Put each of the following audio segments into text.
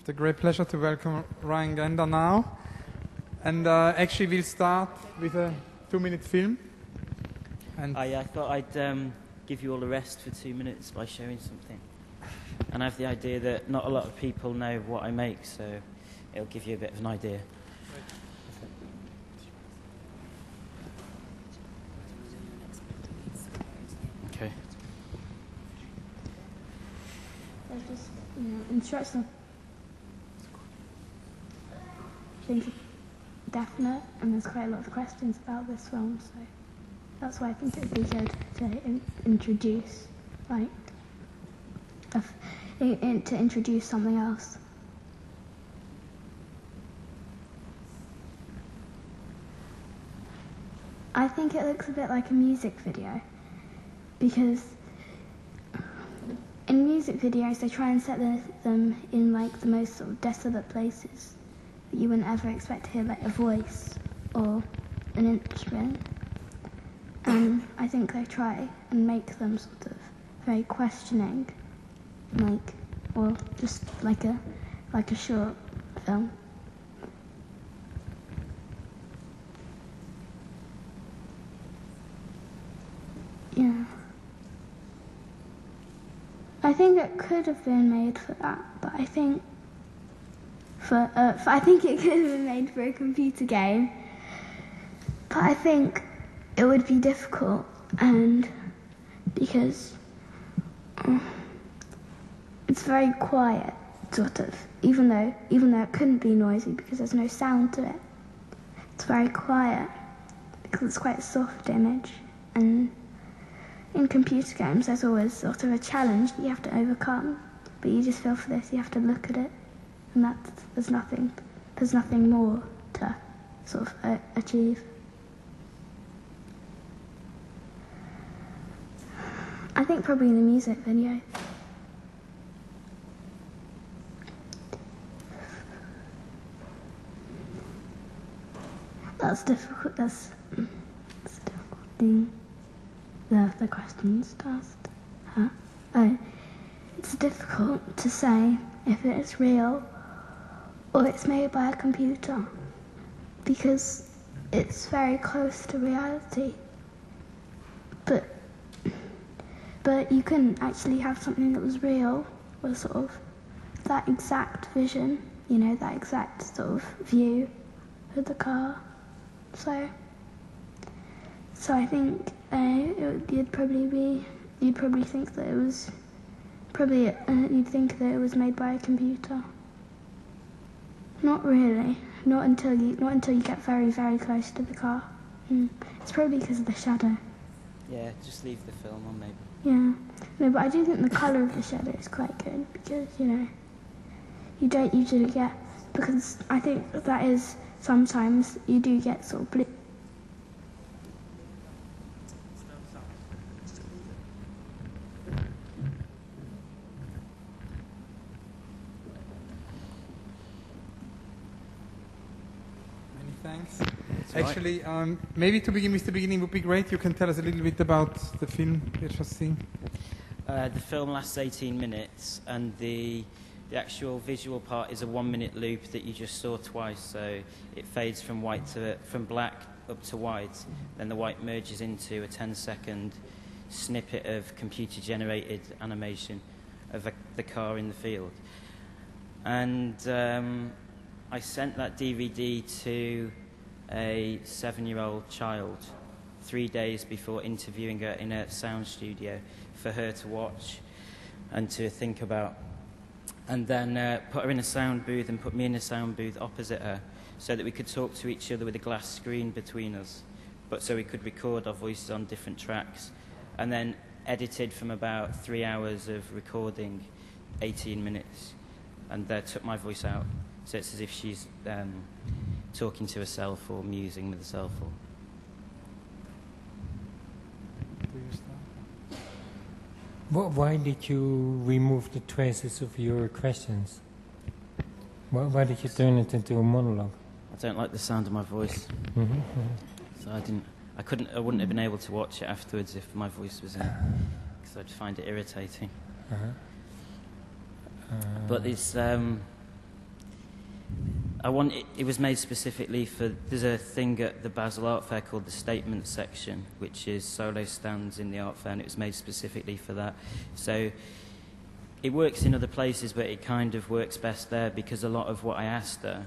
the great pleasure to welcome Ryan Gander now. And actually we'll start with a 2-minute film. And I thought I'd give you all a rest for 2 minutes by showing something. And I have the idea that not a lot of people know what I make, so it'll give you a bit of an idea. Okay. There's just, instructional things are definite, and there's quite a lot of questions about this film, so that's why I think it would be good to introduce, to introduce something else. I think it looks a bit like a music video, because in music videos they try and set them in like the most sort of desolate places that you wouldn't ever expect to hear like a voice or an instrument. And I think they try and make them sort of very questioning, or just like a short film. Yeah. I think it could have been made for that, but I think I think it could have been made for a computer game. But I think it would be difficult, and because it's very quiet, sort of, even though it couldn't be noisy because there's no sound to it. It's very quiet because it's quite a soft image, and in computer games there's always sort of a challenge that you have to overcome, but you just feel for this you have to look at it, and there's nothing more to sort of achieve. I think probably in a music video. That's difficult. That's a difficult thing. The questions asked. It's difficult to say if it's real or it's made by a computer, because it's very close to reality. But you couldn't actually have something that was real, or sort of that exact vision, that exact sort of view of the car. So I think you'd probably think that it was you'd think that it was made by a computer. Not really. Not until you get very, very close to the car. It's probably because of the shadow. Yeah, just leave the film on maybe. Yeah. No, but I do think the colour of the shadow is quite good, because, you don't usually get, because I think that is, sometimes you do get sort of blue. Many thanks. Actually, maybe to begin with the beginning would be great. You can tell us a little bit about the film you're just seeing. The film lasts 18 minutes, and the actual visual part is a 1-minute loop that you just saw twice. So it fades from black up to white, then the white merges into a 10-second snippet of computer-generated animation of the car in the field. And I sent that DVD to a 7-year-old child 3 days before interviewing her in a sound studio for her to watch and to think about, and then put her in a sound booth and put me in a sound booth opposite her so that we could talk to each other with a glass screen between us, but so we could record our voices on different tracks, and then edited from about 3 hours of recording 18 minutes, and took my voice out, so it's as if she's talking to herself or musing with herself. Or why did you remove the traces of your questions? Why did you turn it into a monologue? I don't like the sound of my voice, so I wouldn't have been able to watch it afterwards if my voice was in it, because I'd find it irritating. But it's It was made specifically for. There's a thing at the Basel Art Fair called the Statement section, which is solo stands in the art fair, and it was made specifically for that. So it works in other places, but it kind of works best there because a lot of what I asked her,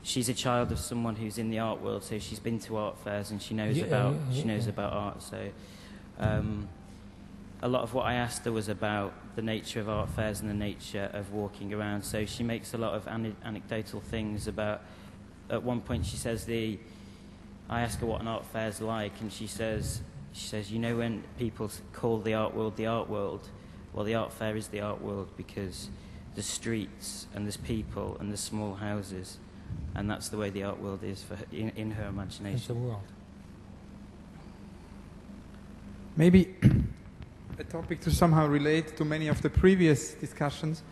she's a child of someone who's in the art world, so she's been to art fairs and she knows about art. So a lot of what I asked her was about the nature of art fairs and the nature of walking around. So she makes a lot of anecdotal things about. At one point, she says I ask her what an art fair's like, and she says, you know, when people call the art world, well, the art fair is the art world because there's streets and there's people and there's small houses, and that's the way the art world is for her, in her imagination. It's a world. Maybe a topic to somehow relate to many of the previous discussions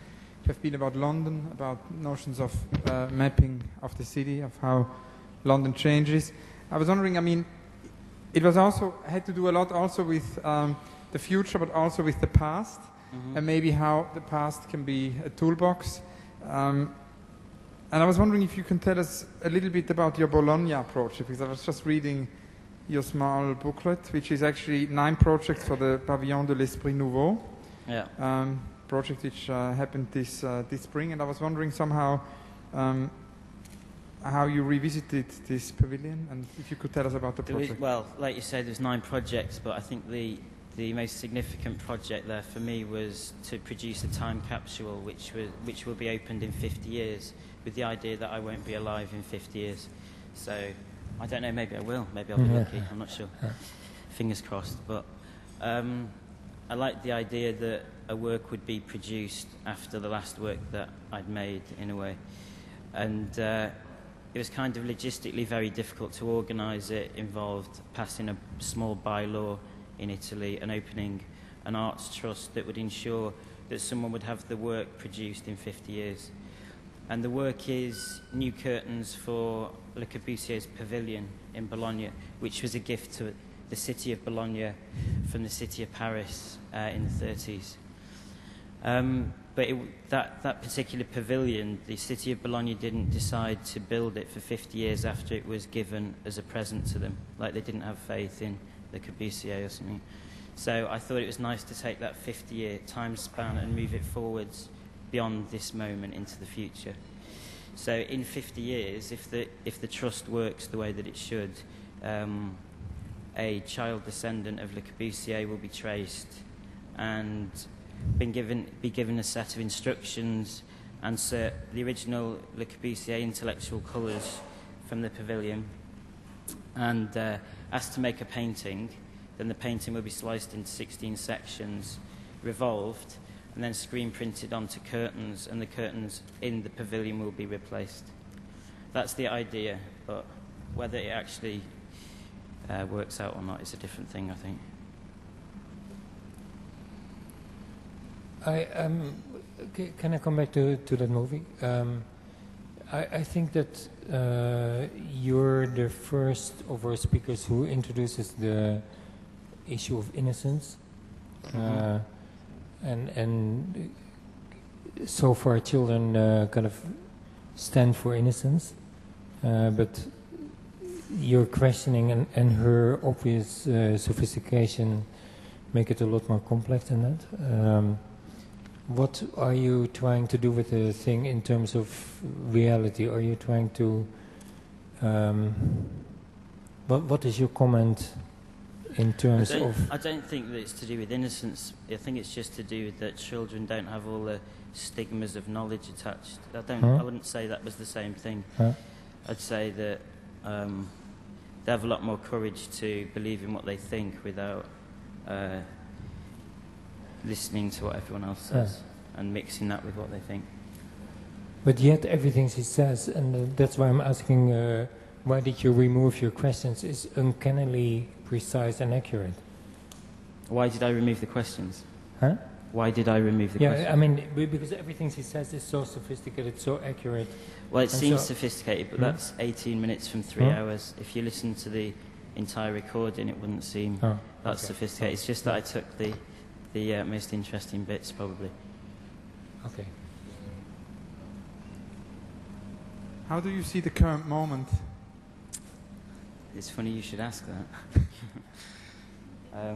which have been about London, about notions of mapping of the city, of how London changes. I was wondering, I mean, it was also had to do a lot also with the future, but also with the past, and maybe how the past can be a toolbox. And I was wondering if you can tell us a little bit about your Bologna project, because I was just reading your small booklet, which is actually 9 projects for the Pavilion de l'Esprit Nouveau. Yeah. Project which happened this spring, and I was wondering somehow how you revisited this pavilion, and if you could tell us about the project. Well, like you said, there's 9 projects, but I think the most significant project there for me was to produce a time capsule which will be opened in 50 years, with the idea that I won't be alive in 50 years. So I don't know, maybe I will, maybe I'll be lucky, I'm not sure. Fingers crossed. But I like the idea that a work would be produced after the last work that I'd made, in a way. And it was kind of logistically very difficult to organise. It involved passing a small bylaw in Italy and opening an arts trust that would ensure that someone would have the work produced in 50 years. And the work is new curtains for Le Corbusier's Pavilion in Bologna, which was a gift to the city of Bologna from the city of Paris in the 30s. But that particular pavilion, the city of Bologna didn't decide to build it for 50 years after it was given as a present to them, like they didn't have faith in Le Corbusier or something. So I thought it was nice to take that 50-year time span and move it forwards beyond this moment into the future. So in 50 years, if the trust works the way that it should, a child descendant of Le Corbusier will be traced and be given a set of instructions and the original Le Corbusier intellectual colours from the pavilion, and asked to make a painting. Then the painting will be sliced into 16 sections, revolved, and then screen printed onto curtains, and the curtains in the pavilion will be replaced. That's the idea, but whether it actually works out or not is a different thing, I think. Can I come back to that movie? I think that you're the first of our speakers who introduces the issue of innocence, and so far children kind of stand for innocence, but your questioning and her obvious sophistication make it a lot more complex than that. What are you trying to do with the thing in terms of reality? Are you trying to... what is your comment in terms of... I don't think that it's to do with innocence. I think it's just to do with that children don't have all the stigmas of knowledge attached. I wouldn't say that was the same thing. I'd say that they have a lot more courage to believe in what they think without listening to what everyone else says and mixing that with what they think. But yet everything she says, and that's why I'm asking, why did you remove your questions, is uncannily precise and accurate. Why did I remove the questions? Huh? Why did I remove the questions? Yeah, I mean, because everything she says is so sophisticated, so accurate. Well, it seems sophisticated, but that's 18 minutes from 3 hours. If you listen to the entire recording, it wouldn't seem that sophisticated. It's just that I took the most interesting bits, probably. Okay. How do you see the current moment? It's funny you should ask that.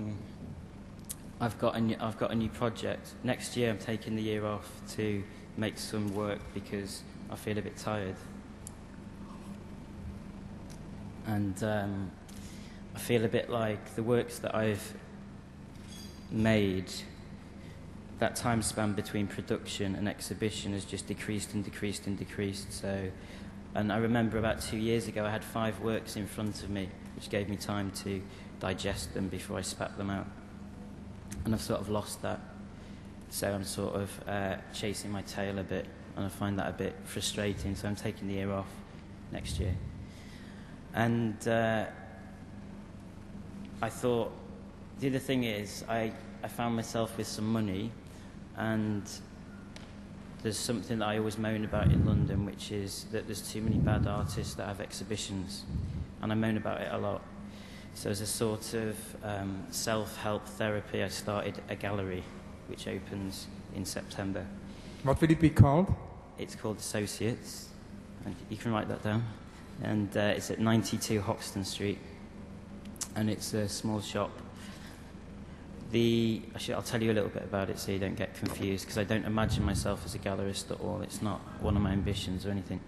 I've got a new project. Next year I'm taking the year off to make some work because I feel a bit tired. And I feel a bit like the works that I've made, that time span between production and exhibition has just decreased and decreased and decreased. So, and I remember about 2 years ago I had 5 works in front of me, which gave me time to digest them before I spat them out. And I've sort of lost that. So I'm sort of chasing my tail a bit, and I find that a bit frustrating. So I'm taking the year off next year. And I thought, the other thing is, I found myself with some money, and there's something that I always moan about in London, which is that there's too many bad artists that have exhibitions, and I moan about it a lot. So as a sort of self-help therapy, I started a gallery, which opens in September. What will it be called? It's called Associates, and you can write that down. And it's at 92 Hoxton Street, and it's a small shop. I'll tell you a little bit about it so you don't get confused, because I don't imagine myself as a gallerist at all. It's not one of my ambitions or anything.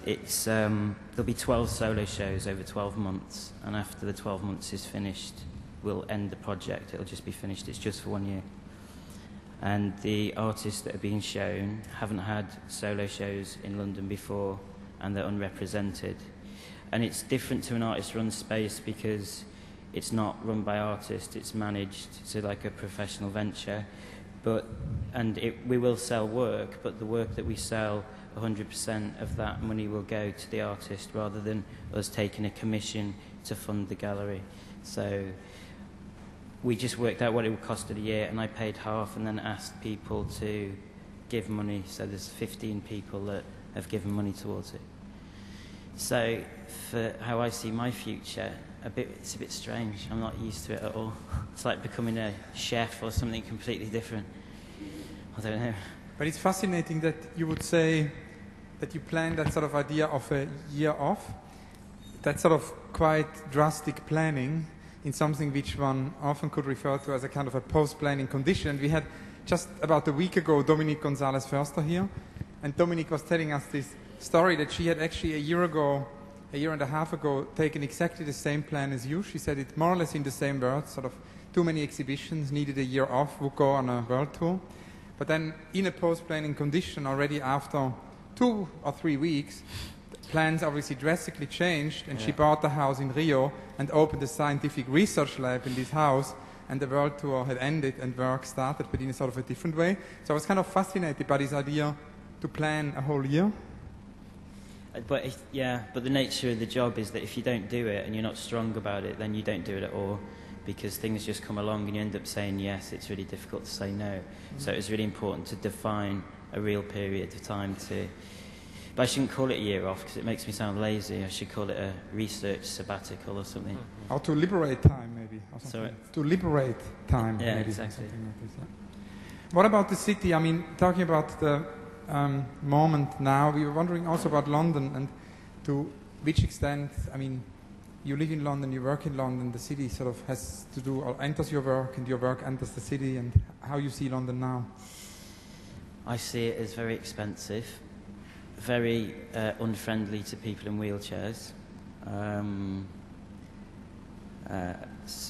It's there'll be 12 solo shows over 12 months, and after the 12 months is finished, we'll end the project. It'll just be finished. It's just for 1 year. And the artists that are being shown haven't had solo shows in London before, and they're unrepresented. And it's different to an artist-run space because it's not run by artists, it's managed, so like a professional venture. We will sell work, but the work that we sell, 100% of that money will go to the artist rather than us taking a commission to fund the gallery. So we just worked out what it would cost a year, and I paid half and then asked people to give money. So there's 15 people that have given money towards it. So for how I see my future, it's a bit strange. I'm not used to it at all. It's like becoming a chef or something completely different. I don't know. But it's fascinating that you would say that you plan that sort of idea of a year off, that sort of quite drastic planning in something which one often could refer to as a kind of a post-planning condition. And we had just about a week ago Dominique Gonzalez-Förster here, and Dominique was telling us this story that she had actually a year and a half ago, taken exactly the same plan as you. She said it more or less in the same words, sort of too many exhibitions, needed a year off, would go on a world tour. But then in a post-planning condition, already after 2 or 3 weeks, plans obviously drastically changed, and she bought a house in Rio and opened a scientific research lab in this house, and the world tour had ended and work started, but in a sort of a different way. So I was kind of fascinated by this idea to plan a whole year. But the nature of the job is that if you don't do it and you're not strong about it, then you don't do it at all, because things just come along and you end up saying yes. It's really difficult to say no. So it was really important to define a real period of time to... But I shouldn't call it a year off because it makes me sound lazy. I should call it a research sabbatical or something. Or to liberate time, maybe. Or something. Sorry? To liberate time, yeah, maybe. Exactly. Something like this, yeah. What about the city? I mean, talking about the moment now, we were wondering also about London and to which extent, I mean, you live in London, you work in London, the city sort of has to do or enters your work and your work enters the city, and how you see London now? I see it as very expensive, very unfriendly to people in wheelchairs.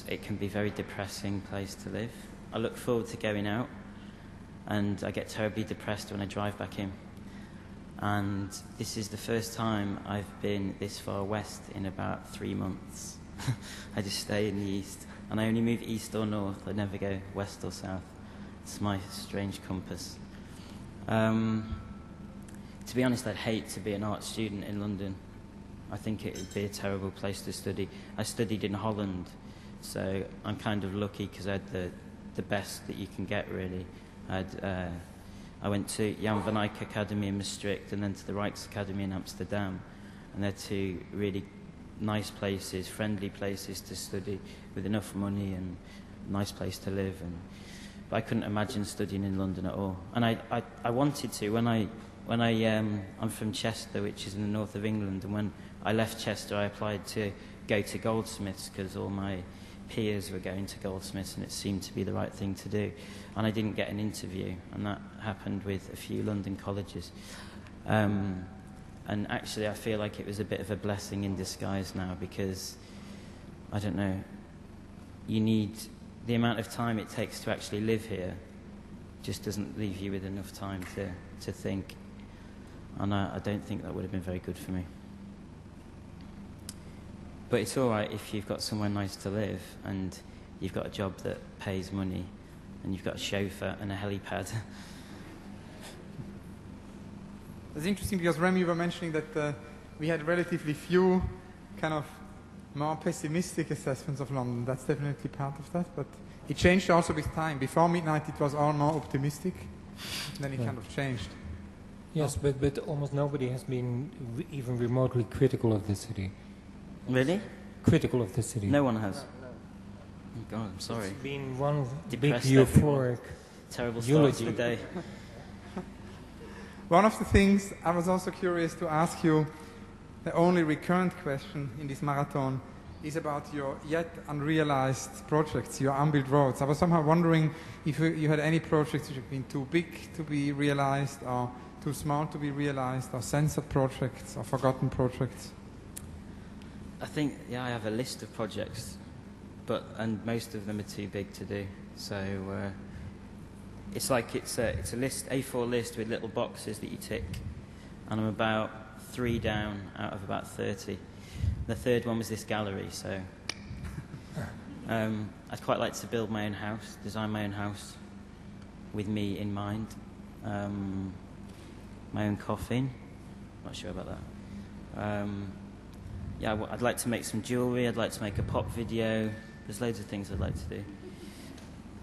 It can be a very depressing place to live. I look forward to going out, and I get terribly depressed when I drive back in. And this is the first time I've been this far west in about 3 months. I just stay in the east, and I only move east or north. I never go west or south. It's my strange compass. To be honest, I'd hate to be an art student in London. I think it would be a terrible place to study. I studied in Holland, so I'm kind of lucky because I had the best that you can get, really. I went to Jan van Eyck Academy in Maastricht and then to the Rijks Academy in Amsterdam, and they're 2 really nice places, friendly places to study with enough money and a nice place to live. But I couldn't imagine studying in London at all. And I wanted to. When I when I'm from Chester, which is in the north of England, and when I left Chester, I applied to go to Goldsmiths because all my peers were going to Goldsmiths, and it seemed to be the right thing to do. And I didn't get an interview, and that happened with a few London colleges. And actually, I feel like it was a bit of a blessing in disguise now because, I don't know, you need the amount of time it takes to actually live here just doesn't leave you with enough time to think. And I don't think that would have been very good for me. But it's all right if you've got somewhere nice to live and you've got a job that pays money and you've got a chauffeur and a helipad. It's interesting because, Rem, you were mentioning that we had relatively few kind of more pessimistic assessments of London. That's definitely part of that, but it changed also with time. Before midnight it was all more optimistic, and then it kind of changed. Yes, but almost nobody has been even remotely critical of the city. Really? Critical of the city. No one has. Oh God, I'm sorry. It's been one Depressed big euphoric terrible start to the eulogy. day. One of the things I was also curious to ask you, the only recurrent question in this marathon, is about your yet unrealized projects, your unbuilt roads. I was somehow wondering if you had any projects which have been too big to be realized, or too small to be realized, or censored projects, or forgotten projects. I think, yeah, I have a list of projects, and most of them are too big to do. So it's like it's a list, A4 list with little boxes that you tick, and I'm about 3 down out of about 30. The third one was this gallery, so I'd quite like to build my own house, design my own house with me in mind. My own coffin, not sure about that. Yeah, I'd like to make some jewellery, I'd like to make a pop video. There's loads of things I'd like to do.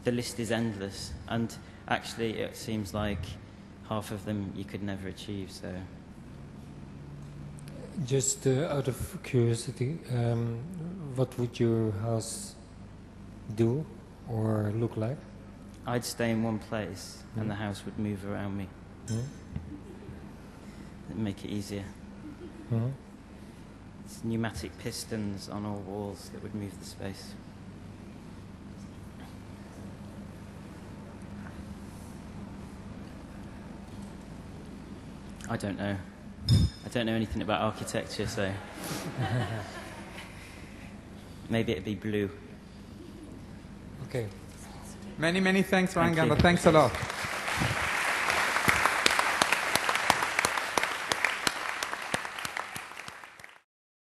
The list is endless, and actually it seems like half of them you could never achieve, so... Just out of curiosity, what would your house do or look like? I'd stay in one place and the house would move around me. It'd make it easier. It's pneumatic pistons on all walls that would move the space. I don't know. I don't know anything about architecture, so maybe it'd be blue. Okay. Many, many thanks, Ryan Thank you. Gander. Thanks a lot.